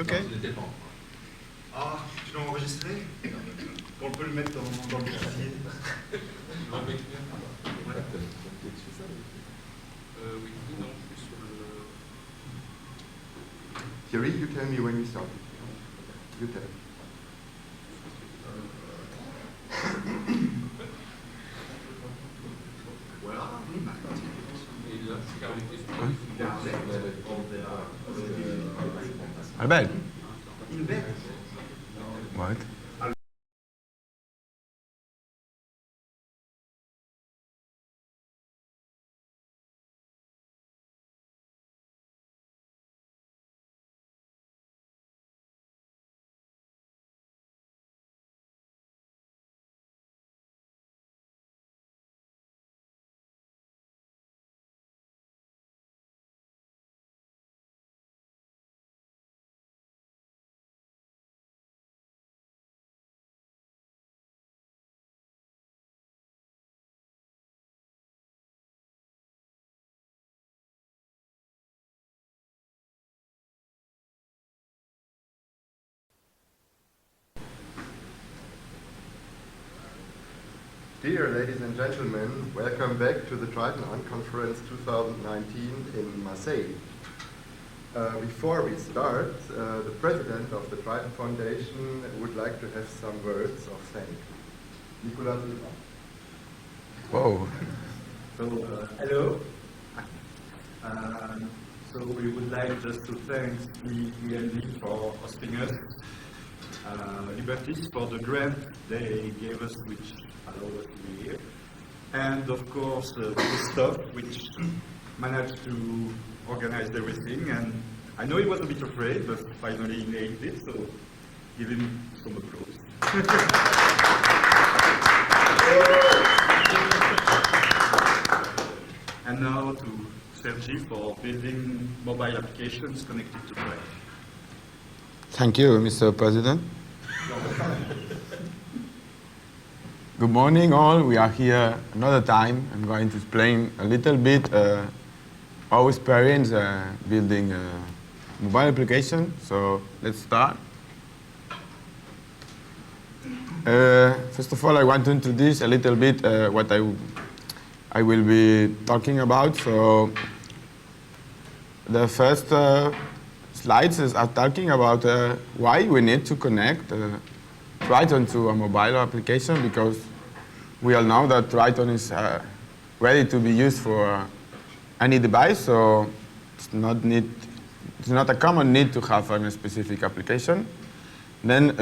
Ok. Ah, tu l'as enregistré? On peut le mettre dans le clavier. Thierry, you tell me when we start. You tell. Albert? In bed. What? Dear ladies and gentlemen, welcome back to the Tryton Conference 2019 in Marseille. Before we start, the president of the Tryton Foundation would like to have some words of thanks. Nicolas Silva. Whoa. So, hello. So we would like just to thank the EMD for hosting us, Liberties for the grant they gave us, which allowed us to be here, and of course the staff, which managed to organize everything. And I know he was a bit afraid, but finally he nailed it, so give him some applause. And now to Sergi for building mobile applications connected to Tryton. Thank you, Mr. President. Good morning, all. We are here another time. I'm going to explain a little bit our experience building a mobile application. So let's start. First of all, I want to introduce a little bit what I will be talking about. So the first slides are talking about why we need to connect Tryton to a mobile application, because we all know that Tryton is ready to be used for any device, so it's not a common need to have a specific application. Then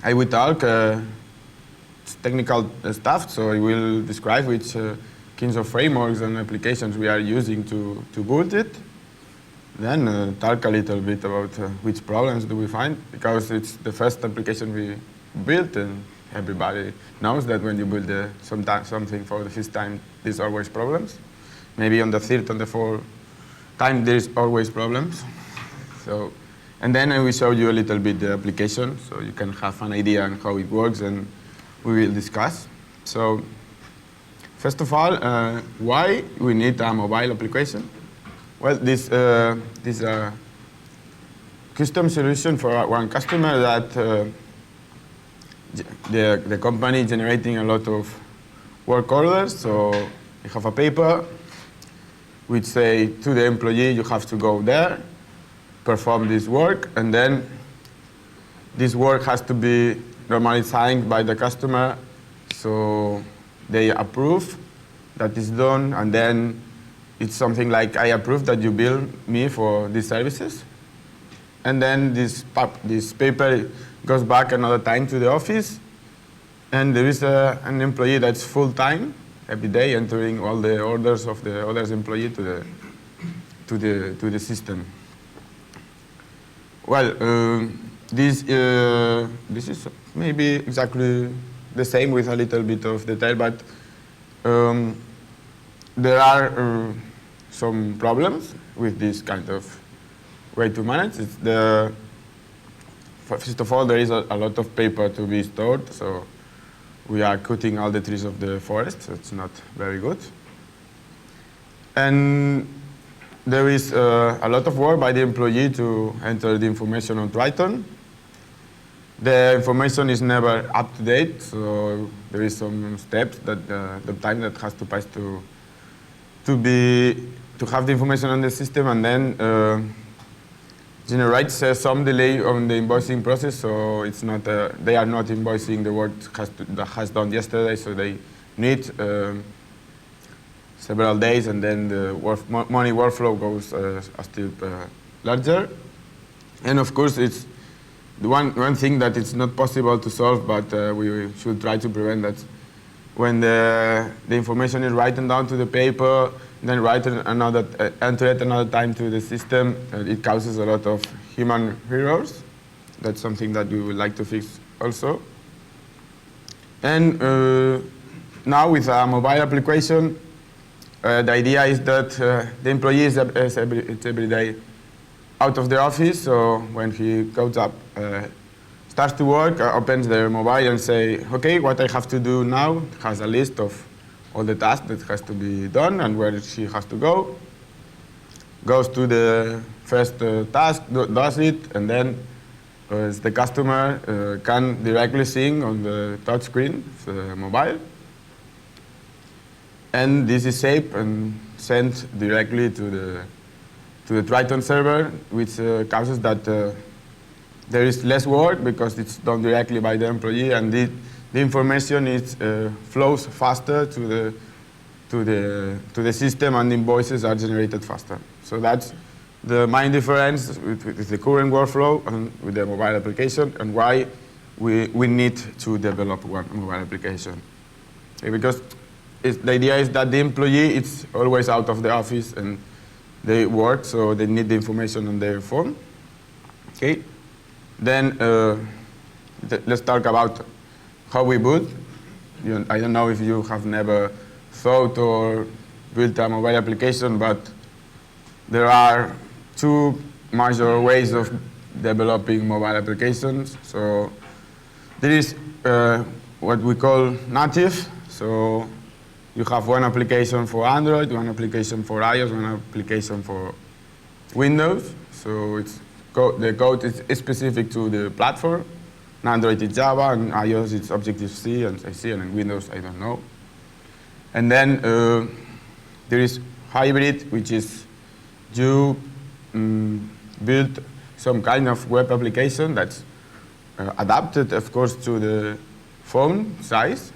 I will talk technical stuff, so I will describe which kinds of frameworks and applications we are using to build it. Then talk a little bit about which problems do we find, because it's the first application we built, and everybody knows that when you build something for the first time, there's always problems. Maybe on the third and the fourth time, there's always problems. So, and then I will show you a little bit the application, so you can have an idea on how it works, and we will discuss. So, first of all, why we need a mobile application? Well, this is a custom solution for one customer that the company is generating a lot of work orders. So you have a paper which say to the employee, you have to go there, perform this work, and then this work has to be normally signed by the customer, so they approve that is done, and then it's something like, I approve that you bill me for these services. And then this paper goes back another time to the office, and there is an employee that's full-time every day entering all the orders of the other employee to the system. Well, this is maybe exactly the same with a little bit of detail, but there are some problems with this kind of way to manage. First of all, there is a lot of paper to be stored, so we are cutting all the trees of the forest, so it's not very good. And there is a lot of work by the employee to enter the information on Tryton. The information is never up to date, so there is some steps that the time that has to pass to have the information on the system, and then generates some delay on the invoicing process. So it's not they are not invoicing the work that has done yesterday, so they need several days, and then the money workflow goes a step larger. And of course, it's the one thing that it's not possible to solve, but we should try to prevent that. When the information is written down to the paper, then enter it another time to the system, it causes a lot of human errors. That's something that we would like to fix also. And now with a mobile application, the idea is that the employee is every day out of the office, so when he goes up, starts to work, opens their mobile and say, okay, what I have to do now, has a list of all the tasks that has to be done and where she has to go, goes to the first task, does it, and then the customer can directly see on the touch screen of the mobile. And this is saved and sent directly to the Tryton server, which causes that there is less work because it's done directly by the employee, and the information flows faster to the system, and invoices are generated faster. So that's the main difference with the current workflow and with the mobile application, and why we need to develop one mobile application. Okay, because the idea is that the employee is always out of the office and they work, so they need the information on their phone. Okay. Then let's talk about how we boot. I don't know if you have never thought or built a mobile application, but there are two major ways of developing mobile applications. So there is what we call native. So you have one application for Android, one application for iOS, one application for Windows. So the code is specific to the platform. In Android it's Java, and iOS it's Objective-C, and in Windows I don't know. And then there is hybrid, which is you build some kind of web application that's adapted, of course, to the phone size.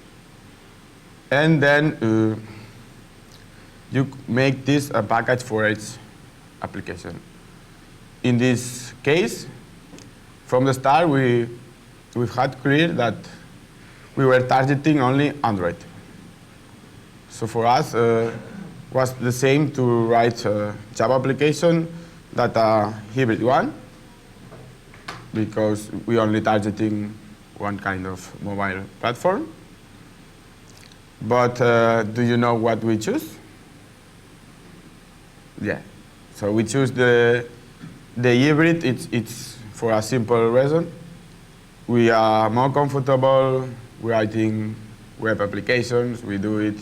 And then you make this a package for each application. In this case, from the start, we've had clear that we were targeting only Android. So for us, was the same to write a Java application that a hybrid one, because we only targeting one kind of mobile platform. But do you know what we choose? Yeah. So we choose the hybrid. It's for a simple reason. We are more comfortable writing web applications. We do it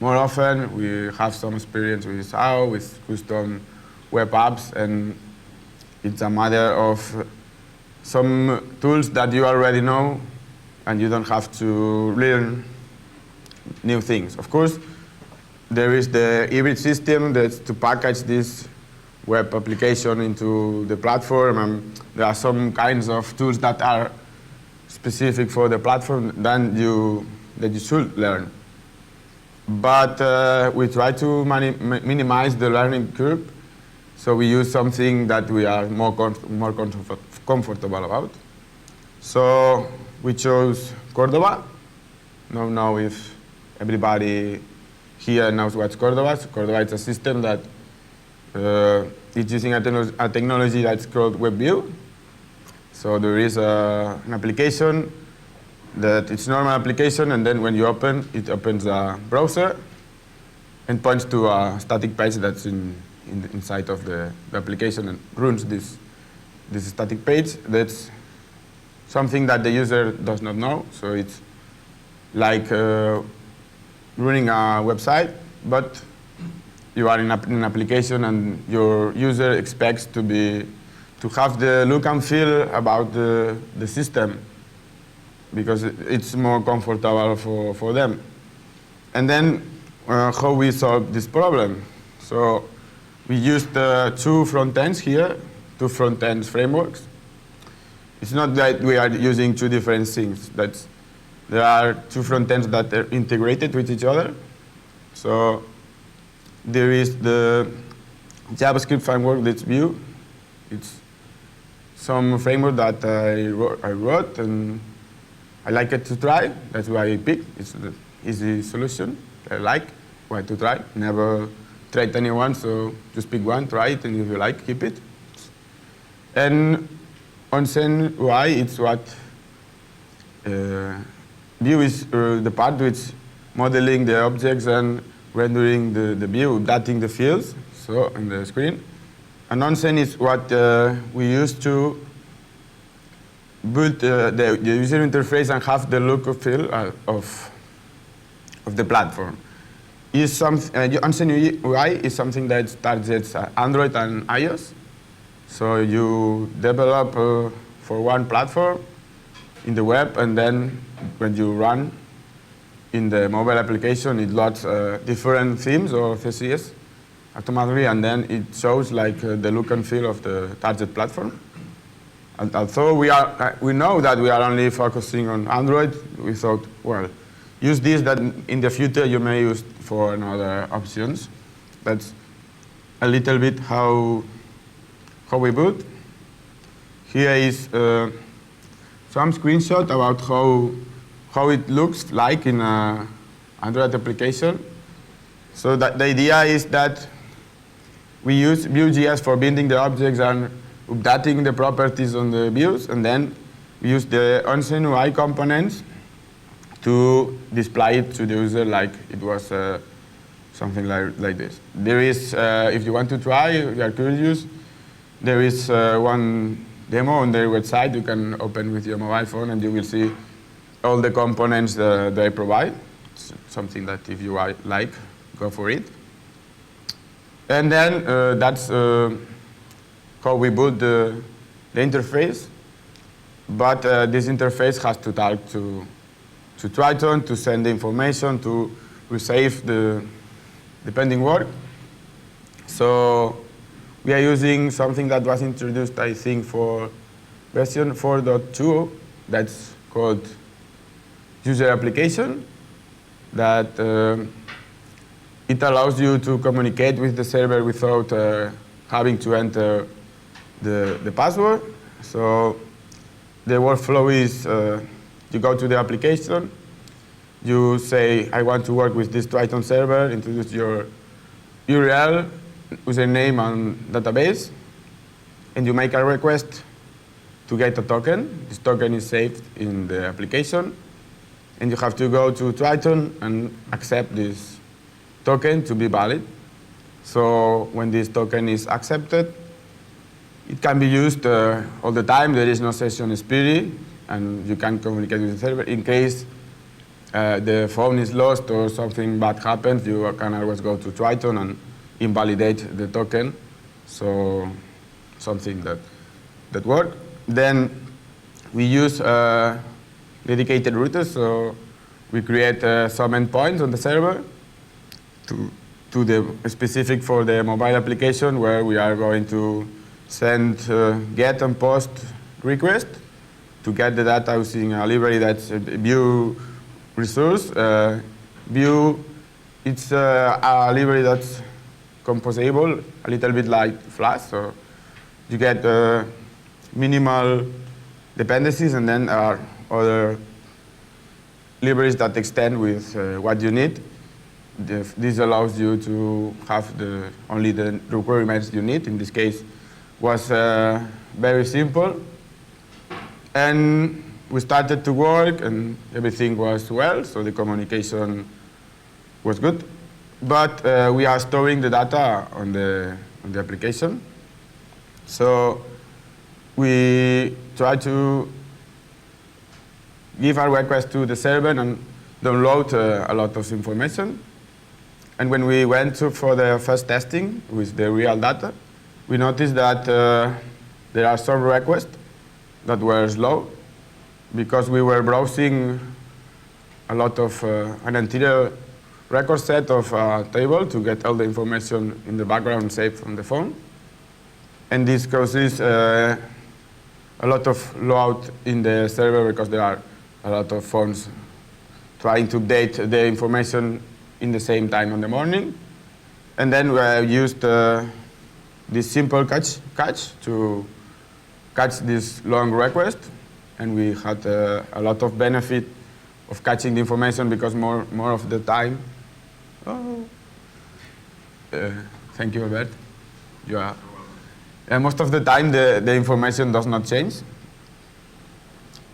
more often. We have some experience with SAO, with custom web apps, and it's a matter of some tools that you already know, and you don't have to learn new things. Of course, there is the hybrid system that's to package this web application into the platform, and there are some kinds of tools that are specific for the platform that you should learn. But we try to minimize the learning curve, so we use something that we are more comfortable about. So we chose Cordova. Don't know if everybody here knows what's Cordova. So Cordova is a system that is using a technology that's called WebView. So there is an application that it's a normal application, and then when you open, it opens a browser and points to a static page that's inside of the application and runs this static page. That's something that the user does not know. So it's like running a website, but you are in an application and your user expects to have the look and feel about the system, because it's more comfortable for them. And then how we solve this problem. So we used two front ends here, two front ends frameworks. It's not that we are using two different things. There are two front ends that are integrated with each other. So there is the JavaScript framework that's Vue. It's some framework that I wrote and I like it to try. That's why I picked. It's the easy solution. I like why to try. Never tried anyone, so just pick one, try it, and if you like, keep it. And on-scene UI, it's what Vue is the part which modeling the objects and rendering the view, updating the fields, so on the screen. And on-scene is what we use to build the user interface and have the look and feel of the platform. On-scene UI is something that targets Android and iOS. So you develop for one platform in the web, and then when you run in the mobile application, it loads different themes or CSS automatically, and then it shows like the look and feel of the target platform. And although we know that we are only focusing on Android, we thought, well, use this that in the future you may use for another options. That's a little bit how we build. Here is some screenshot about how it looks like in an Android application. So that the idea is that we use Vue.js for building the objects and updating the properties on the views, and then we use the on-scene UI components to display it to the user like it was something like this. There is, if you want to try, if you are curious, there is one demo on their website you can open with your mobile phone, and you will see all the components they provide. It's something that if you like, go for it. And then that's how we build the interface. But this interface has to talk to Tryton to send the information, to resave the pending work. So we are using something that was introduced, I think, for version 4.2 that's called user application, that it allows you to communicate with the server without having to enter the password. So the workflow is you go to the application, you say, I want to work with this Tryton server, introduce your URL, username and database, and you make a request to get a token. This token is saved in the application, and you have to go to Tryton and accept this token to be valid. So when this token is accepted, it can be used all the time. There is no session expiry, and you can communicate with the server. In case the phone is lost or something bad happens, you can always go to Tryton and invalidate the token. So something that works. Then we use dedicated routers. So we create some endpoints on the server to the specific for the mobile application, where we are going to send get and post request to get the data using a library that's a Vue resource. Vue, it's a library that's composable, a little bit like Flash. So you get minimal dependencies, and then other libraries that extend with what you need. This allows you to have only the requirements you need. In this case, was very simple. And we started to work, and everything was well, so the communication was good. But we are storing the data on the application. So we try to give our request to the server and download a lot of information. And when we went for the first testing with the real data, we noticed that there are some requests that were slow because we were browsing a lot of an entire record set of a table to get all the information in the background saved on the phone. And this causes a lot of load in the server because there are a lot of phones trying to update the information in the same time in the morning. And then we used this simple catch to catch this long request. And we had a lot of benefit of catching the information because more of the time. Thank you, Albert. You are. Most of the time, the information does not change.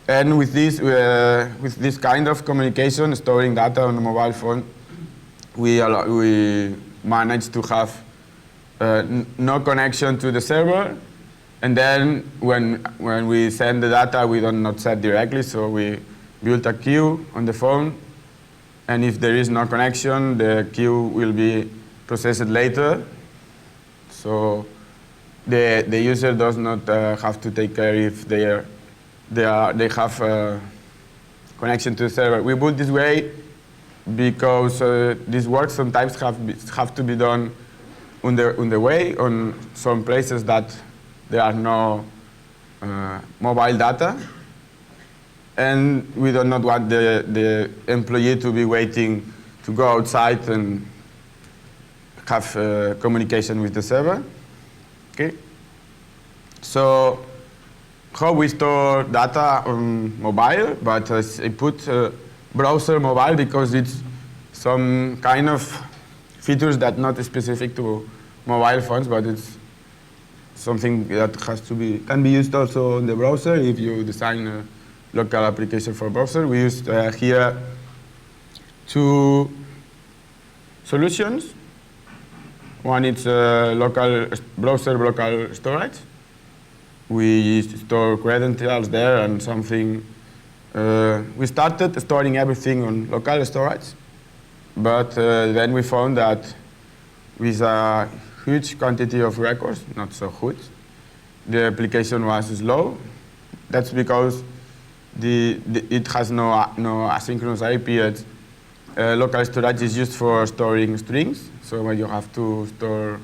And with this kind of communication, storing data on a mobile phone, we managed to have no connection to the server. And then when we send the data, we do not set directly, so we built a queue on the phone. And if there is no connection, the queue will be processed later. So the user does not have to take care if they have connection to the server. We built this way because this work sometimes have to be done on the way on some places that there are no mobile data. And we do not want the employee to be waiting to go outside and have communication with the server. Okay. So how we store data on mobile, but I put browser mobile because it's some kind of features that not specific to mobile phones, but it's something that can be used also in the browser if you design a local application for browser. We used here two solutions. One is local browser local storage. We store credentials there and something. We started storing everything on local storage, but then we found that with a huge quantity of records, not so huge, the application was slow. That's because it has no asynchronous IP. Local storage is used for storing strings, so when you have to store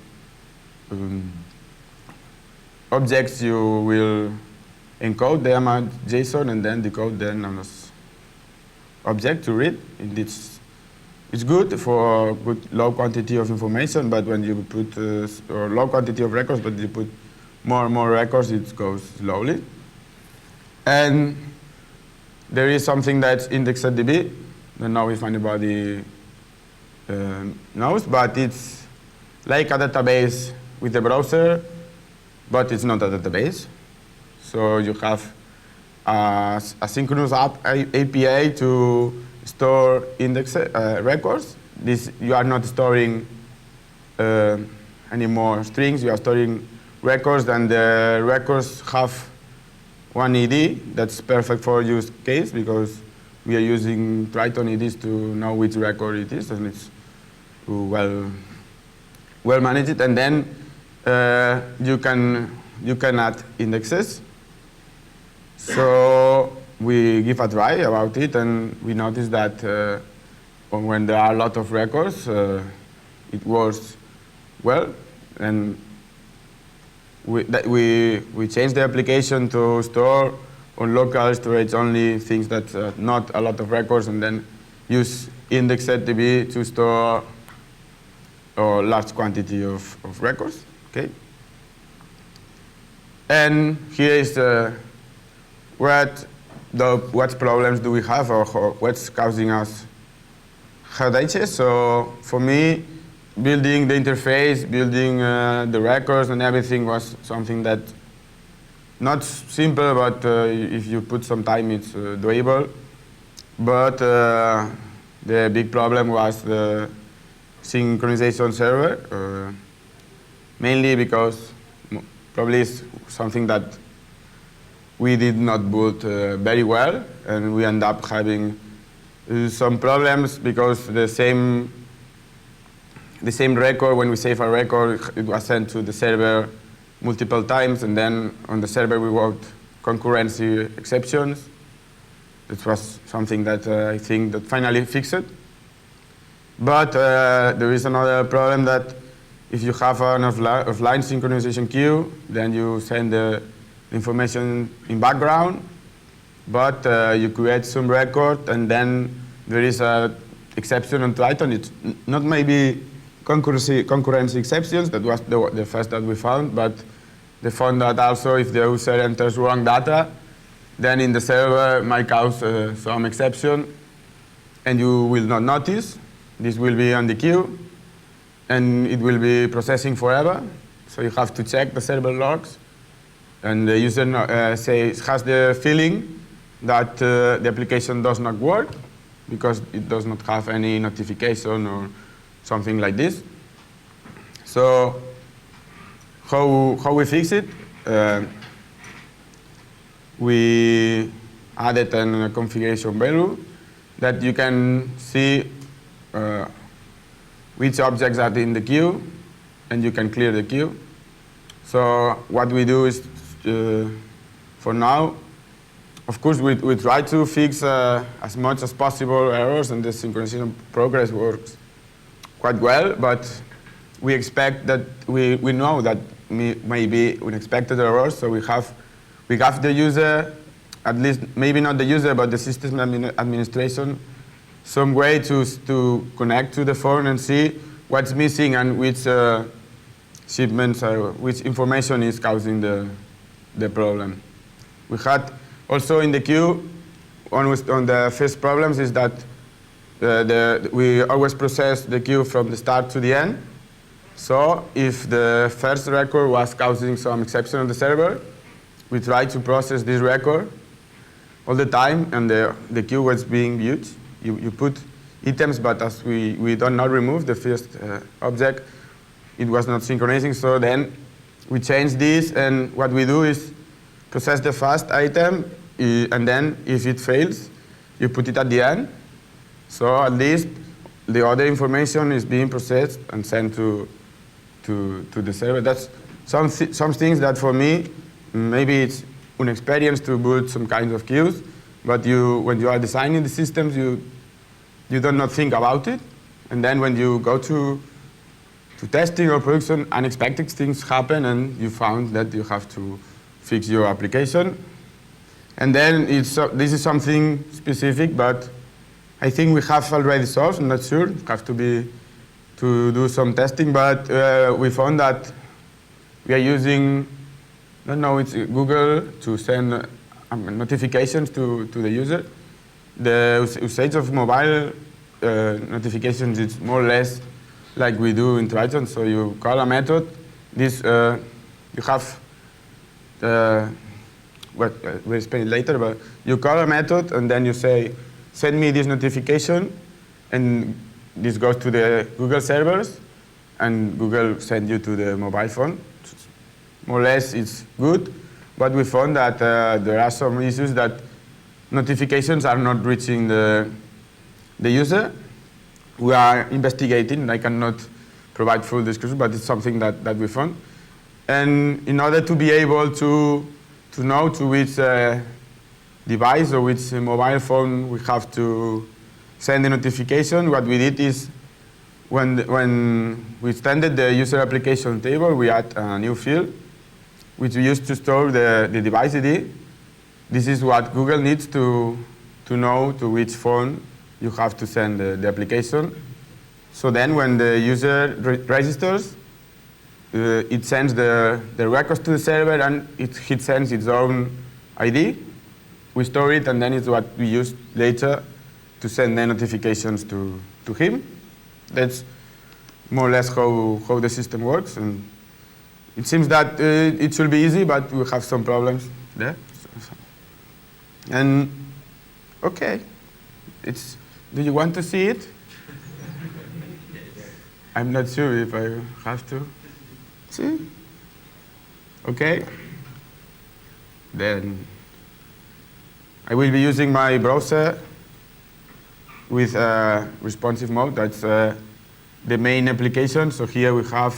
objects, you will encode them as JSON and then decode them as object to read. It's good for good low quantity of information, but when you put or low quantity of records, but you put more and more records, it goes slowly. And there is something that's indexed.db. I don't know if anybody knows, but it's like a database with the browser, but it's not a database. So you have a synchronous API to store index records. You are not storing any more strings. You are storing records, and the records have one ID. That's perfect for use case because we are using Tryton IDs to know which record it is, and it's well managed. And then you can add indexes. So we give a try about it, and we notice that when there are a lot of records, it works well. And we changed the application to store on local storage only things that not a lot of records, and then use indexed.db to store a large quantity of records. Okay. And here is what problems do we have, or what's causing us headaches. So for me, building the interface, building the records and everything was something that not simple, but if you put some time, it's doable. But the big problem was the synchronization server, mainly because probably it's something that we did not build very well, and we end up having some problems because the same the same record, when we save a record, it was sent to the server multiple times, and then on the server we wrote concurrency exceptions. That was something that I think that finally fixed it. But there is another problem that if you have an offline synchronization queue, then you send the information in background, but you create some record, and then there is a exception on Tryton. It's not maybe concurrency exceptions, that was the first that we found, but they found that also if the user enters wrong data, then in the server might cause some exception, and you will not notice. This will be on the queue, and it will be processing forever. So you have to check the server logs, and the user has the feeling that the application does not work because it does not have any notification or something like this. So how we fix it? We added a configuration value that you can see which objects are in the queue, and you can clear the queue. So what we do is, for now, of course, we try to fix as much as possible errors, and the synchronization progress works quite well, but we expect that we know that maybe unexpected errors, so we have the user, at least maybe not the user, but the system administration, some way to connect to the phone and see what's missing and which shipments, which information is causing the problem. We had also in the queue, on the first problems is that we always process the queue from the start to the end. So if the first record was causing some exception on the server, we try to process this record all the time, and the queue was being huge. You put items, but as we do not remove the first object, it was not synchronizing. So then we change this, and what we do is process the first item, and then if it fails, you put it at the end. So at least the other information is being processed and sent to the server. That's some things that for me, maybe it's an experience to build some kinds of queues, but when you are designing the systems, you do not think about it. And then when you go to testing or production, unexpected things happen, and you found that you have to fix your application. And then this is something specific, but I think we have already solved. I'm not sure. Have to do some testing, but we found that we are using, I don't know, it's Google to send notifications to the user. The usage of mobile notifications is more or less like we do in Tryton. So you call a method. This you have. We'll explain it later, but you call a method and then you say, send me this notification, and this goes to the Google servers, and Google sends you to the mobile phone. More or less, it's good, but we found that there are some issues that notifications are not reaching the user. We are investigating. I cannot provide full description, but it's something that we found. And in order to be able to know to which device or which mobile phone we have to send the notification, what we did is when we extended the user application table, we add a new field, which we use to store the device ID. This is what Google needs to know to which phone you have to send the application. So then when the user registers, it sends the records to the server, and it sends its own ID. We store it, and then it's what we use later to send the notifications to him. That's more or less how the system works. And it seems that it should be easy, but we have some problems there. And okay, do you want to see it? I'm not sure if I have to. See? Okay. Then I will be using my browser with responsive mode. That's the main application. So here we have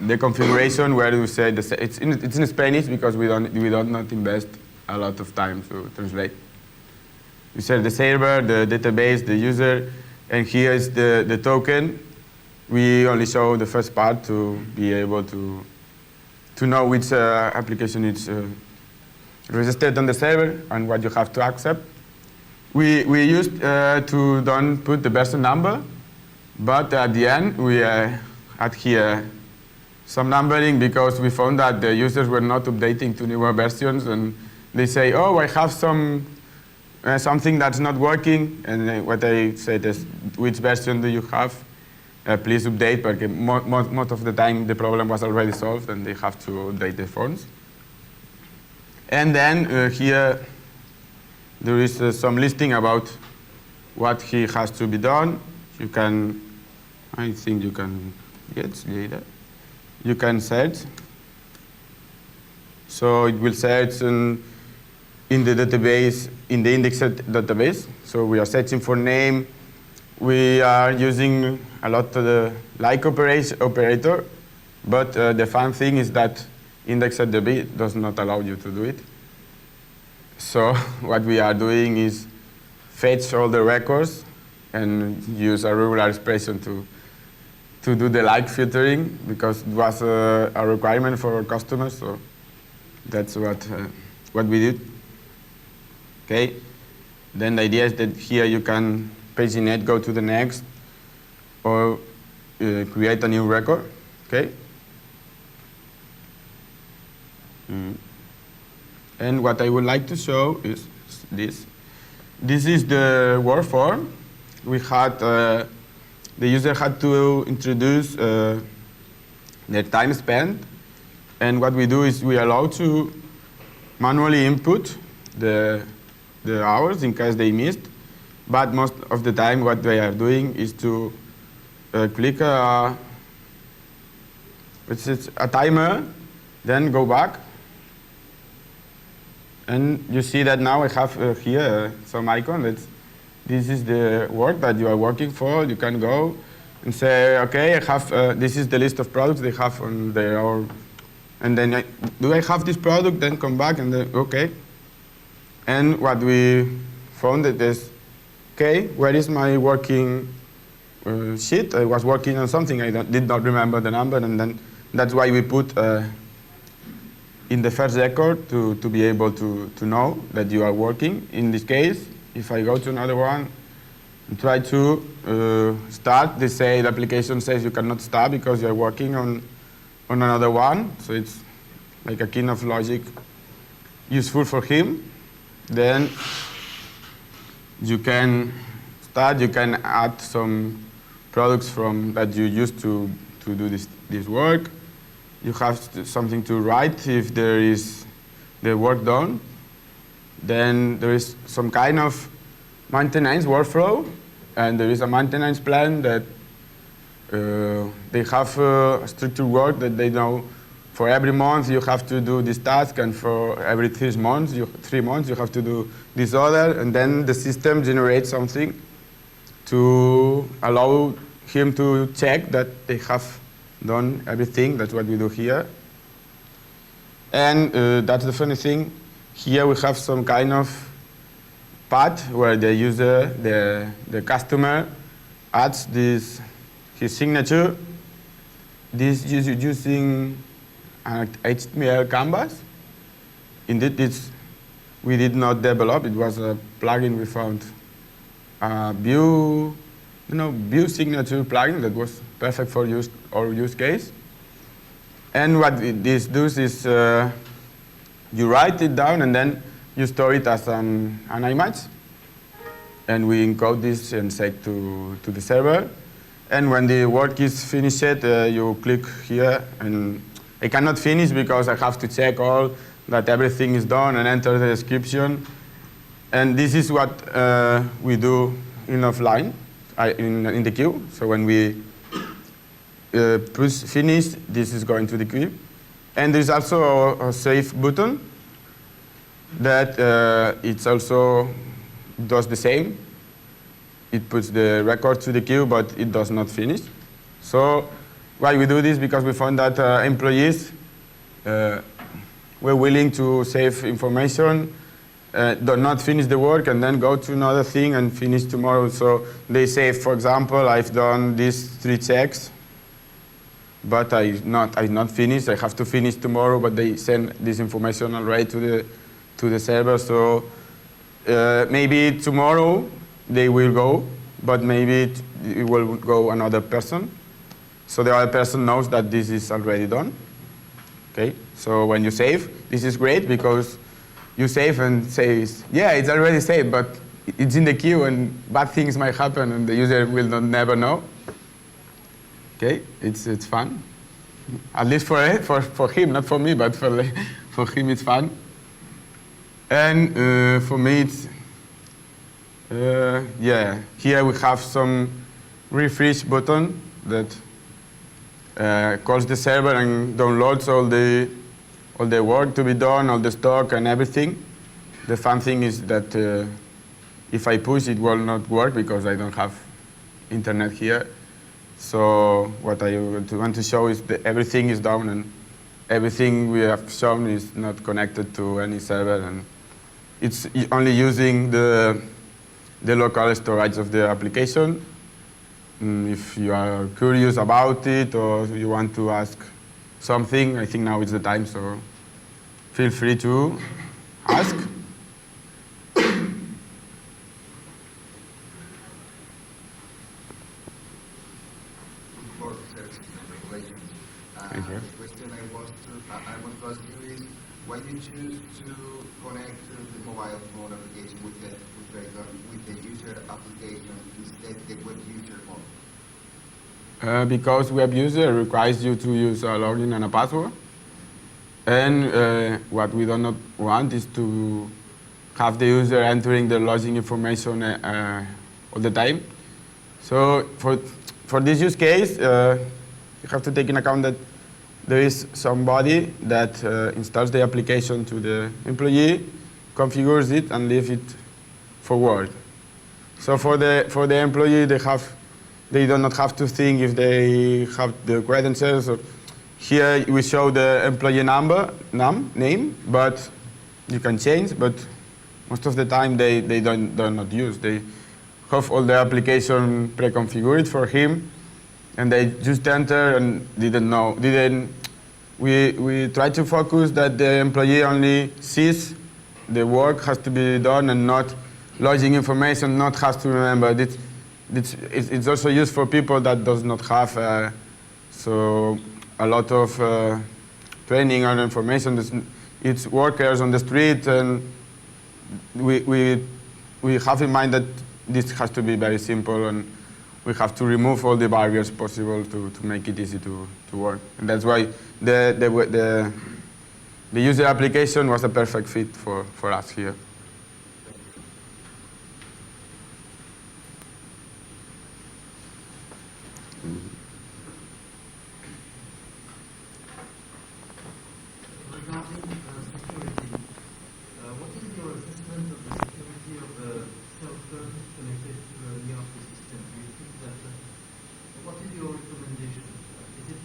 the configuration where we say it's in Spanish because we don't not invest a lot of time to translate. We say the server, the database, the user, and here is the token. We only show the first part to be able to know which application is registered on the server and what you have to accept. We used to don't put the version number, but at the end we add here some numbering because we found that the users were not updating to newer versions, and they say, oh, I have something that's not working, and what I said is, which version do you have? Please update, because most of the time the problem was already solved and they have to update the forms. And then here there is some listing about what he has to be done. You can, I think you can get later. You can search. So it will search in the database, in the indexed database. So we are searching for name. We are using a lot of the like operator, but the fun thing is that indexed database does not allow you to do it. So what we are doing is fetch all the records and use a regular expression to do the like filtering, because it was a requirement for our customers. So that's what we did. Okay. Then the idea is that here you can paginate, go to the next, or create a new record. Okay. And what I would like to show is this. This is the work form. We had the user had to introduce their time spent, and what we do is we allow to manually input the hours in case they missed, but most of the time what they are doing is to click a timer, then go back, and you see that now I have here some icon that's this is the work that you are working for. You can go and say, okay, I have this is the list of products they have on their own, and then do I have this product? Then come back and then okay. And what we found is, okay, where is my working sheet? I was working on something, I did not remember the number, and then that's why we put in the first record to be able to know that you are working. In this case, if I go to another one and try to start, they say the application says you cannot start because you're working on another one. So it's like a kind of logic useful for him. Then you can start, you can add some products from that you used to do this work. You have something to write if there is the work done. Then there is some kind of maintenance workflow, and there is a maintenance plan that they have a structured work that they know for every month you have to do this task, and for every 3 months you have to do this other, and then the system generates something to allow him to check that they have done everything. That's what we do here. And that's the funny thing. Here we have some kind of path where the user, the customer, adds his signature. This is using an HTML canvas. Indeed, we did not develop. It was a plugin we found. View signature plugin that was perfect for our use case. And what this does is you write it down and then you store it as an image, and we encode this and send to the server. And when the work is finished, you click here, and I cannot finish because I have to check all that everything is done and enter the description. And this is what we do in offline, in the queue. So when we push finish, this is going to the queue. And there's also a save button that it also does the same. it puts the record to the queue, but it does not finish. So why we do this? Because we found that employees were willing to save information, do not finish the work, and then go to another thing and finish tomorrow. So they say, for example, I've done these 3 checks, but I've not finished. I have to finish tomorrow, but they send this information already to the server. So maybe tomorrow they will go, but maybe it will go another person. So the other person knows that this is already done. Okay. So when you save, this is great because you save and says, yeah, it's already saved, but it's in the queue and bad things might happen and the user will never know. Okay, it's fun. At least for him, not for me, but for him it's fun. And for me it's, yeah, here we have some refresh button that calls the server and downloads all the work to be done, all the stock and everything. The fun thing is that if I push, it will not work because I don't have internet here. So what I want to show is that everything is down and everything we have shown is not connected to any server, and it's only using the local storage of the application. If you are curious about it or you want to ask something, I think now is the time, so feel free to ask. Thank you. The question I want to ask you is, why you choose to connect to the mobile phone application with the user application instead the web user phone? Because web user requires you to use a login and a password. And what we do not want is to have the user entering the login information all the time. So for this use case, you have to take into account that there is somebody that installs the application to the employee, configures it, and leaves it forward. So for the employee, they do not have to think if they have the credentials. Or here we show the employee name, but you can change. But most of the time they do not use. They have all the application pre-configured for him, and they just enter and we try to focus that the employee only sees the work has to be done and not login information, not has to remember. It's also used for people that does not have so a lot of training or information. It's workers on the street, and we have in mind that this has to be very simple, and we have to remove all the barriers possible to make it easy to work. And that's why the user application was a perfect fit for us here. Regarding security, what is your assessment of the security of the cell phone connected to the ERP system? Do you think that, what is your recommendation? Is it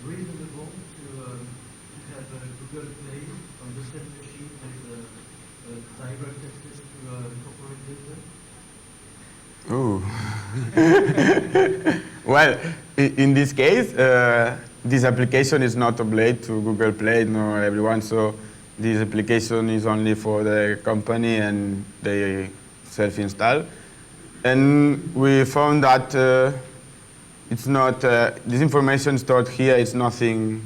reasonable to have Google Play on the same machine with direct access to corporate data? Oh. Well, in this case, this application is not obliged to Google Play, no everyone. So this application is only for the company, and they self-install. And we found that it's not this information stored here is nothing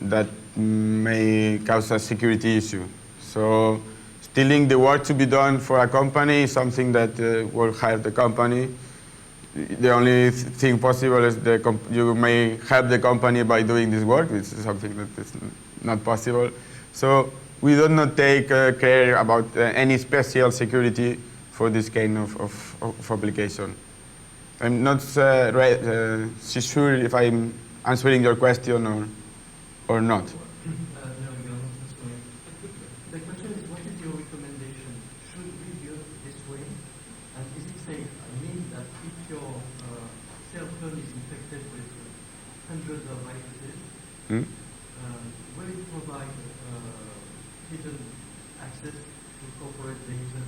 that may cause a security issue. So stealing the work to be done for a company is something that will hire the company. The only thing possible is you may help the company by doing this work, which is something that is not possible. So we do not take care about any special security for this kind of application. I'm not sure if I'm answering your question or not. No, you're not answering. The question is, what is your recommendation? Should we do it this way? And is hundreds of licenses, Hmm? will it provide hidden access to corporate data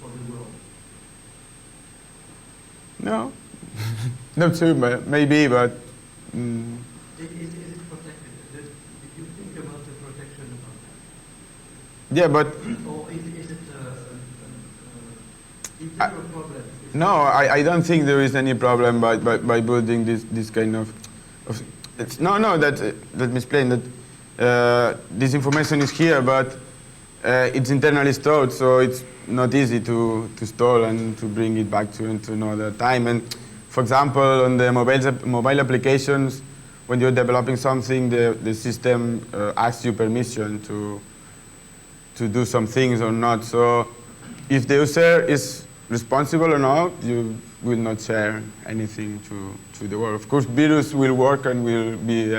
for the world? No, not sure, but maybe, but Is it protected? Did you think about the protection about that? yeah, but Or is it internal problem? no, I don't think there is any problem by building this kind of it's, no, that let me explain that this information is here, but it's internally stored, so it's not easy to store and to bring it back to another time. And for example, on the mobile applications, when you're developing something, the system asks you permission to do some things or not. So if the user is responsible or not, you will not share anything to the world. Of course, virus will work and will be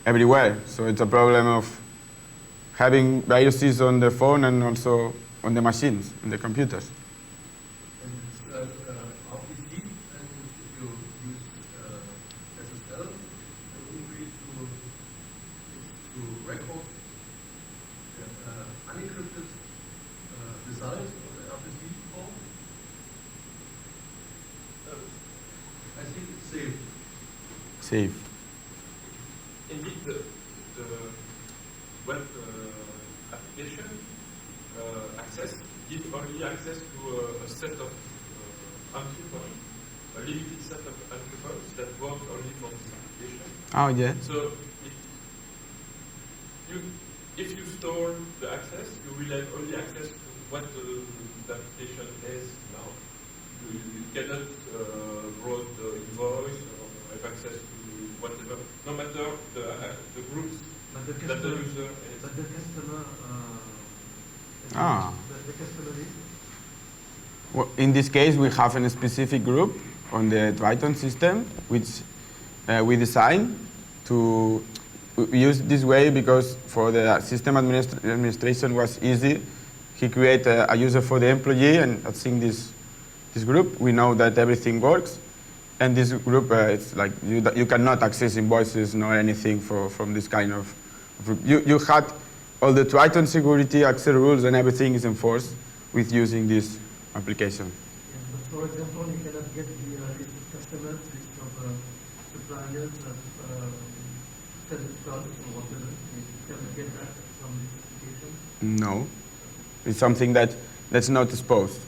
everywhere. So it's a problem of having viruses on the phone and also on the machines, on the computers. And obviously, and if you use SSL, you agree to record unencrypted results of the RPC call. I think it's safe. Safe. Indeed, the web application access gives only access to a set of entry points, a limited set of entry points that work only for this application. Oh, yeah. So if you store the access, you will have only access to what the application has now. You cannot browse the invoice or have access to whatever, no matter the groups But the that the customer, user has. but the customer, Ah. the customer list. Well, in this case, we have a specific group on the Tryton system, which we designed to use this way because for the system administration was easy. He created a user for the employee, and I think this group, we know that everything works. And this group, it's like you cannot access invoices nor anything from this kind of group. You had all the Tryton security access rules and everything is enforced with using this application. Yeah, but for example, you cannot get the list of customers, list of suppliers, credit cards or whatever. You cannot get that from this application. No, it's something that's not exposed.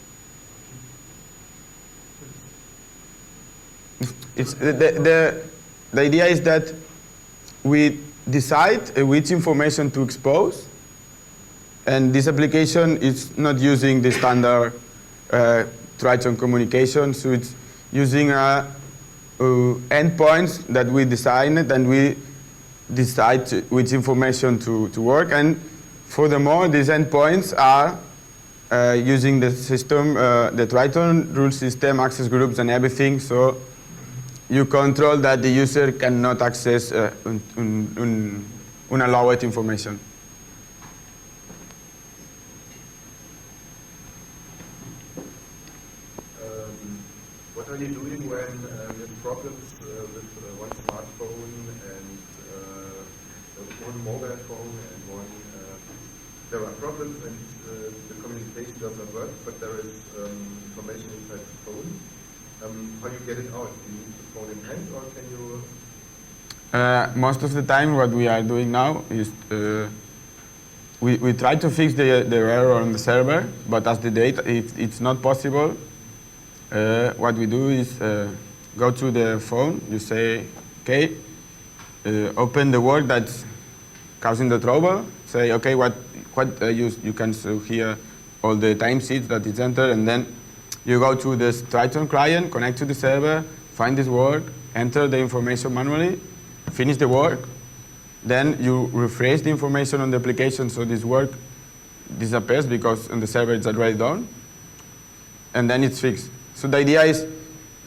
It's the idea is that we decide which information to expose, and this application is not using the standard Tryton communication, so it's using endpoints that we designed, and we decide which information to work. And furthermore, these endpoints are using the system, the Tryton rule system, access groups, and everything. So you control that the user cannot access unallowed information. What are you doing when you have problems with one smartphone and one mobile phone and one? There are problems and the communication doesn't work, but there is information inside the phone. How you get it out? Do you need the phone in hand, or can you? Most of the time, what we are doing now is we try to fix the error on the server, but as the data, it's not possible. What we do is go to the phone. You say, okay, open the word that's causing the trouble. Say, okay, you can see here all the timesheets that is entered, and then you go to the Tryton client, connect to the server, find this word, enter the information manually, finish the work, then you refresh the information on the application so this work disappears because on the server it's already done, and then it's fixed. So the idea is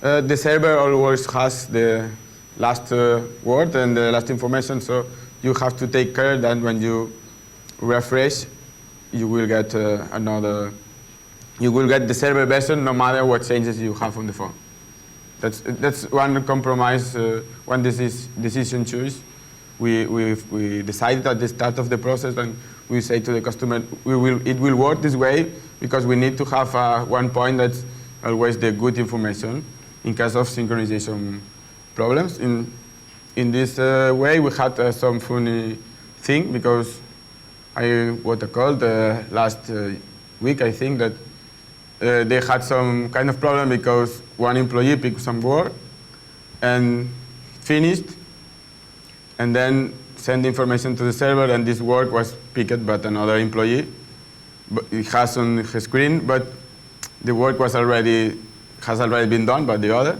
the server always has the last word and the last information, so you have to take care that when you refresh, you will get you will get the server version no matter what changes you have on the phone. That's one compromise, one decision choice. We decided at the start of the process, and we say to the customer, it will work this way because we need to have one point that's always the good information in case of synchronization problems. In this way, we had some funny thing because what I called last week, I think that they had some kind of problem because one employee picked some work and finished, and then send information to the server, and this work was picked by another employee. But it has on his screen, but the work has already been done by the other.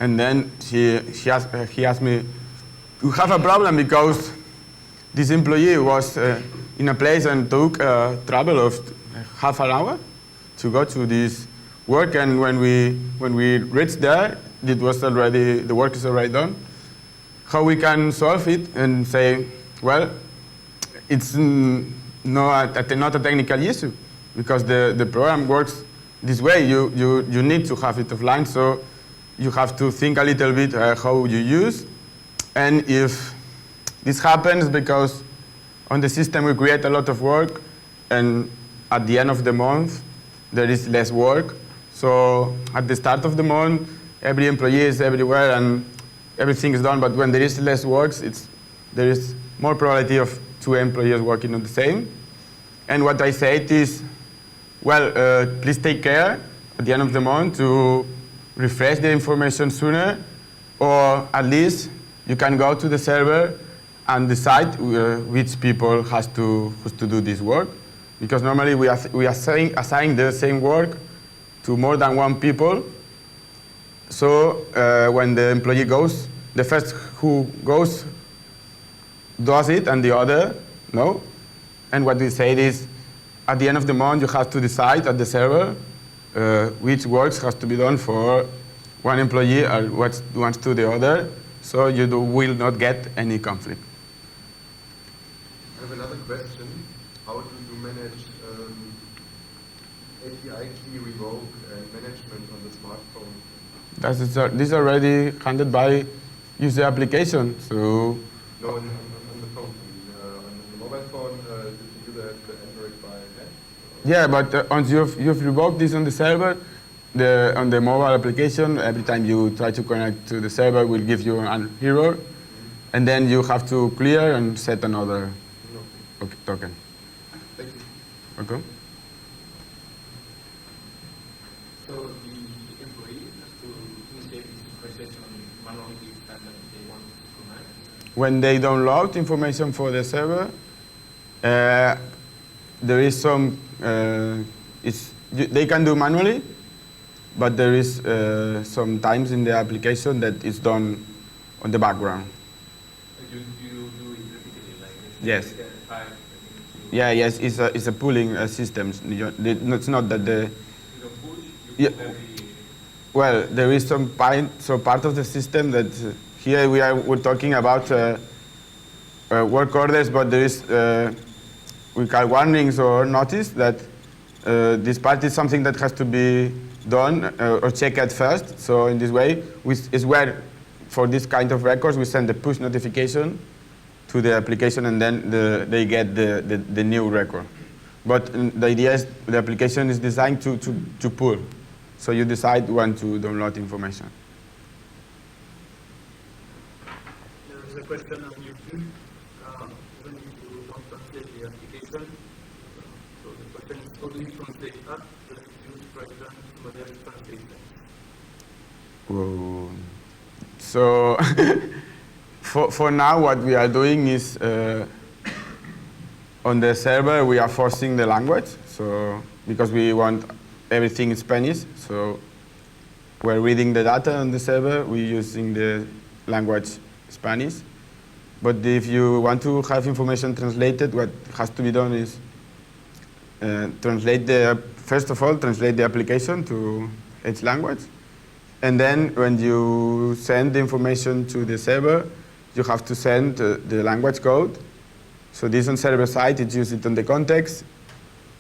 And then he asked me, "You have a problem because this employee was in a place and took travel of half an hour to go to this work, and when we reached there, the work is already done. How we can solve it?" And say, well, it's not a technical issue because the program works this way. You need to have it offline, so you have to think a little bit how you use. And if this happens because on the system we create a lot of work, and at the end of the month there is less work. So at the start of the month, every employee is everywhere and everything is done, but when there is less work, there is more probability of two employees working on the same. And what I said is, well, please take care at the end of the month to refresh the information sooner, or at least you can go to the server and decide which people has to do this work. Because normally we assign the same work to more than one people. So when the employee goes, the first who goes does it, and the other no. And what we say is, at the end of the month, you have to decide at the server which works has to be done for one employee and what wants to the other, so you will not get any conflict. I have another question. How do you manage API key revoke and management on the smartphone? This is already handled by user application. So no, on the phone. On the mobile phone, did you do that Android by hand? Yeah, but once you've revoked this on the server, on the mobile application, every time you try to connect to the server, will give you an error, and then you have to clear and set another token. Thank you. Okay. So the employee has to initiate this synchronization manually each time that they want to connect? When they download information for the server, there is some, they can do manually, but there is some times in the application that it's done on the background. You do it repeatedly, like Yes. five, Yeah, yes, it's a pooling system. It's not that the. you don't push, Yeah. push every. Well, there is some part of the system that here we're talking about work orders, but there is we call warnings or notice that this part is something that has to be done or checked at first. So in this way, is where for this kind of records we send the push notification to the application, and then they get the new record. But the idea is the application is designed to pull. So you decide when to download information. There is a question on YouTube. When you don't translate the application, so the question is, how do you translate that? Does it use Tryton model translation? Whoa. So for now, what we are doing is on the server we are forcing the language. So because we want everything in Spanish, so we're reading the data on the server. We're using the language Spanish. But if you want to have information translated, what has to be done is first of all, translate the application to each language. And then when you send the information to the server, you have to send the language code. So this on server side, it uses it on the context.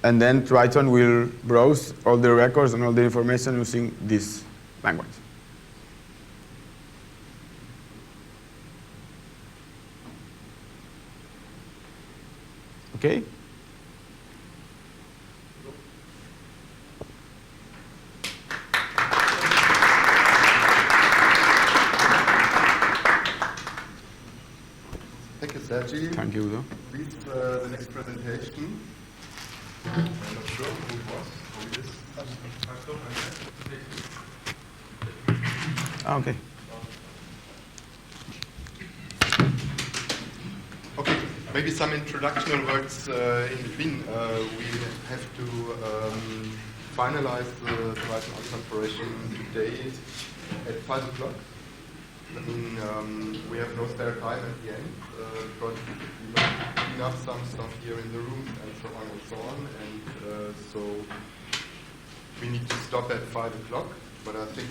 And then Tryton will browse all the records and all the information using this language. Okay? Thank you, Sergi. Thank you, Udo. Please, the next presentation. I'm not sure who it was, who it is. Okay. Okay, maybe some introductional words in between. We have to finalize the Tryton configuration today at 5 o'clock. I mean, we have no spare time at the end because we must clean up some stuff here in the rooms and so on and so on. And so we need to stop at 5 o'clock, but I think